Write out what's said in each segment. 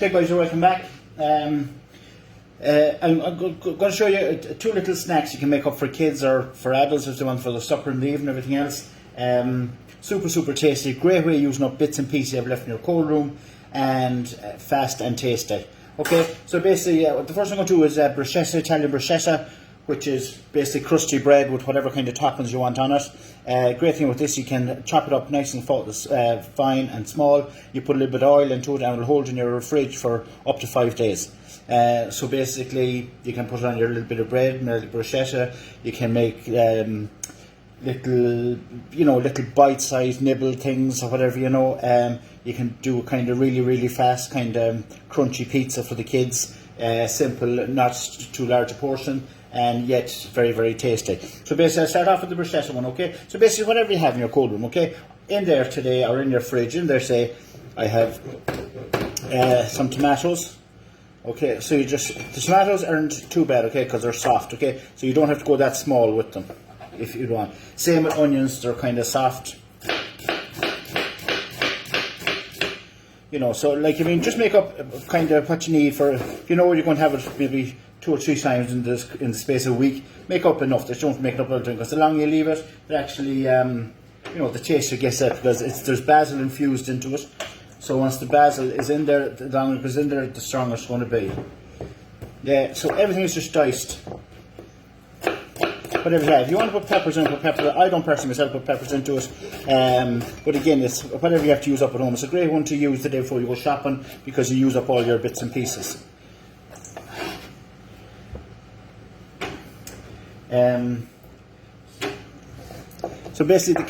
Okay guys, you're welcome back. I'm going to show you two little snacks you can make up for kids or for adults if they want for the supper and the evening and everything else. Super tasty, great way of using up bits and pieces you have left in your cold room, and fast and tasty. Okay, so basically the first thing I'm going to do is bruschetta, Italian bruschetta, which is basically crusty bread with whatever kind of toppings you want on it. Great thing with this, you can chop it up nice and fine and small. You put a little bit of oil into it and it will hold in your fridge for up to 5 days. So basically you can put it on your little bit of bread, little bruschetta. You can make little bite-sized nibble things or whatever, you can do a kind of really fast kind of crunchy pizza for the kids. Simple, not too large a portion, and yet very tasty. So basically I'll start off with the bruschetta one, okay? So basically whatever you have in your cold room, okay? In there today, or in your fridge, in there say, I have some tomatoes. Okay, so the tomatoes aren't too bad, okay, because they're soft, okay? So you don't have to go that small with them, if you want. Same with onions, they're kind of soft. So like, just make up kind of what you need for, you're going to have it maybe 2 or 3 times in the space of a week. Make up enough, just don't make it up all the time, because the longer you leave it, it actually, the taste gets up, because there's basil infused into it. So once the basil is in there, the longer it goes in there, the stronger it's going to be. Yeah, so everything is just diced. Whatever you have. If you want to put peppers in, put peppers. I don't personally myself put peppers into it. But again, it's whatever you have to use up at home. It's a great one to use the day before you go shopping, because you use up all your bits and pieces. So basically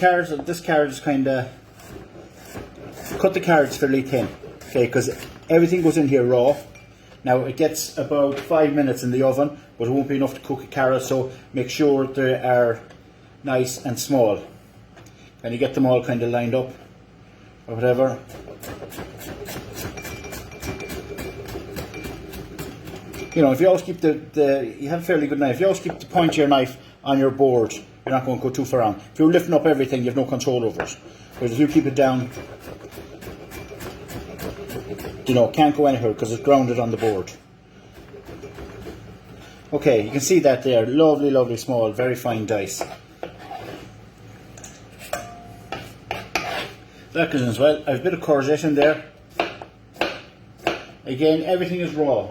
this carrot is kind of, cut the carrots fairly thin, okay, because everything goes in here raw. Now it gets about 5 minutes in the oven, but it won't be enough to cook a carrot, so make sure they are nice and small. And you get them all kind of lined up, or whatever. If you always keep you have a fairly good knife, if you always keep the point of your knife on your board, you're not going to go too far on. If you're lifting up everything, you have no control over it. Whereas if you keep it down, can't go anywhere because it's grounded on the board. Okay, you can see that there, lovely small, very fine dice. That goes in as well. I have a bit of courgette in there. Again, everything is raw.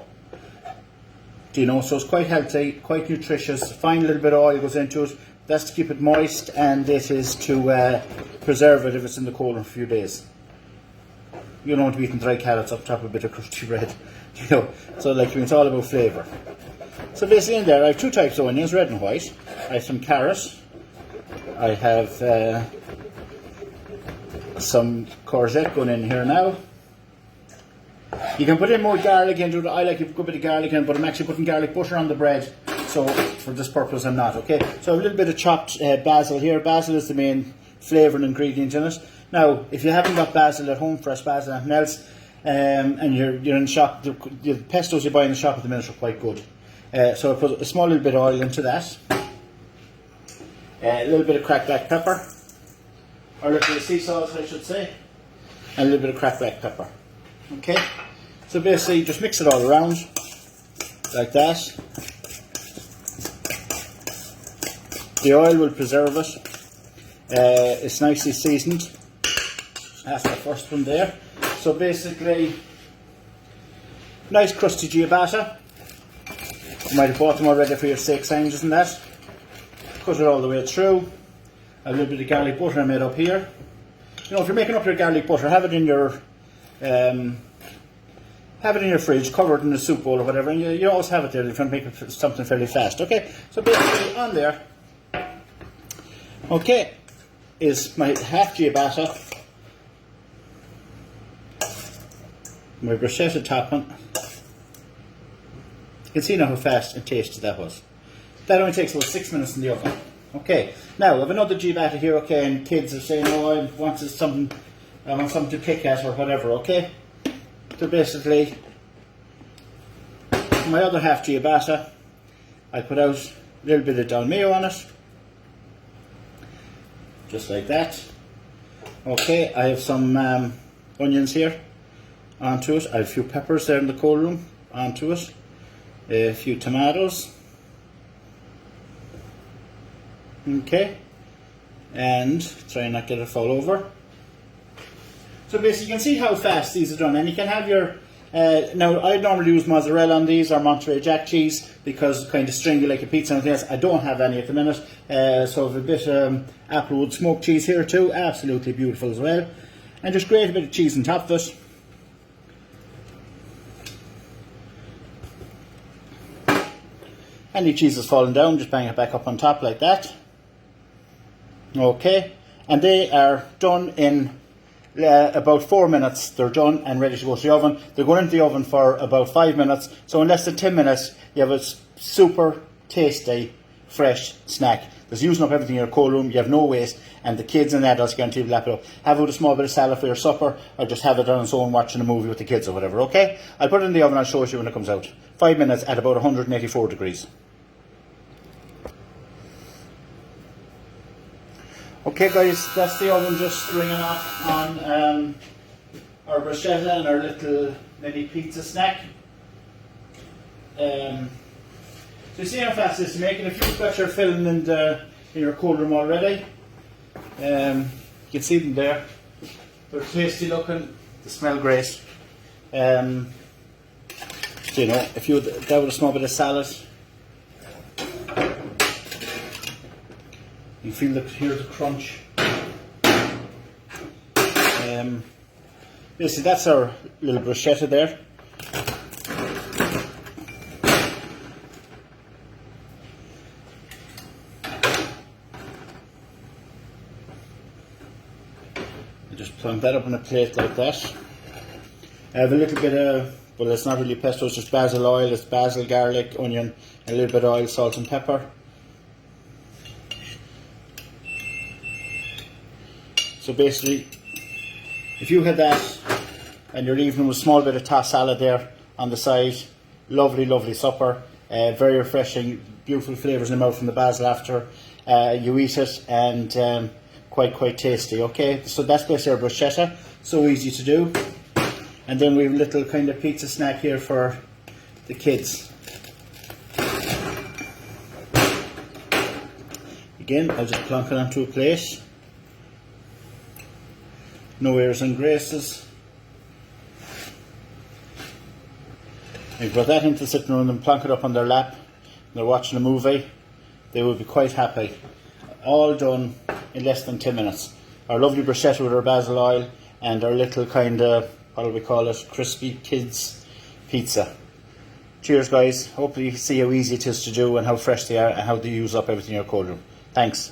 So it's quite healthy, quite nutritious. Fine little bit of oil goes into it. That's to keep it moist, and this is to preserve it if it's in the cold for a few days. You don't want to be eating dry carrots up top of a bit of crusty bread, So it's all about flavour. So basically in there I have 2 types of onions, red and white. I have some carrots. I have some courgette going in here now. You can put in more garlic into it. I like a good bit of garlic in, but I'm actually putting garlic butter on the bread. So for this purpose I'm not, okay? So a little bit of chopped basil here. Basil is the main flavouring ingredient in it. Now, if you haven't got basil at home, fresh basil, anything else, and you're in the shop, the pestos you buy in the shop at the minute are quite good. So I put a small little bit of oil into that. A little bit of cracked black pepper, or a little bit of sea salt, I should say, and a little bit of cracked black pepper. Okay, so basically just mix it all around like that. The oil will preserve it. It's nicely seasoned. That's the first one there. So basically, nice crusty ciabatta. You might have bought them already for your steak sandwiches and that. Cut it all the way through. A little bit of garlic butter I made up here. If you're making up your garlic butter, have it in your fridge, covered in a soup bowl or whatever, and you always have it there if you want to make something fairly fast. Okay, so basically on there, okay, is my half ciabatta, my bruschetta topping. You can see now how fast and tasty that was. That only takes about 6 minutes in the oven. Okay, now I have another ciabatta here, okay, and kids are saying, oh, I want something to pick at or whatever, okay? So basically, my other half ciabatta, I put out a little bit of dolmio on it. Just like that. Okay, I have some onions here. onto it. I have a few peppers there in the cold room onto it. A few tomatoes. Okay. And try and not get it fall over. So basically you can see how fast these are done, and you can have your now I normally use mozzarella on these or Monterey Jack cheese because it's kind of stringy like a pizza and anything else. I don't have any at the minute, so I have a bit applewood smoked cheese here too, absolutely beautiful as well, and just grate a bit of cheese on top of it. Any cheese is falling down, just bang it back up on top like that. Okay, and they are done in about 4 minutes. They're done and ready to go to the oven. They're going into the oven for about 5 minutes, so in less than 10 minutes you have a super tasty fresh snack that's using up everything in your cold room. You have no waste, and the kids and adults guarantee to lap it up. Have it with a small bit of salad for your supper, or just have it on its own watching a movie with the kids or whatever. Okay, I'll put it in the oven. I'll show you when it comes out. 5 minutes at about 184 degrees. Okay guys, that's the oven just ringing off on our bruschetta and our little mini pizza snack. So you see how fast this is making. If you've got your filling in your cold room already, you can see them there. They're tasty looking, they smell great. So you know, if you had that with a small bit of salad, you feel hear the crunch. Basically, that's our little bruschetta there. I just plonk that up on a plate like that. I have a little bit of, well, it's not really pesto, it's just basil oil. It's basil, garlic, onion, a little bit of oil, salt and pepper. So basically, if you had that and you're leaving with a small bit of tossed salad there on the side, lovely, lovely supper, very refreshing, beautiful flavours in the mouth from the basil after you eat it, and quite tasty. Okay, so that's basically our bruschetta, so easy to do. And then we have a little kind of pizza snack here for the kids. Again, I'll just plonk it onto a plate. No airs and graces. If you put that into the sitting room and plonk it up on their lap, and they're watching a movie, they will be quite happy. All done in less than 10 minutes. Our lovely bruschetta with our basil oil and our little kind of, what do we call it, crispy kids pizza. Cheers guys, hopefully you see how easy it is to do and how fresh they are and how they use up everything in your cold room. Thanks.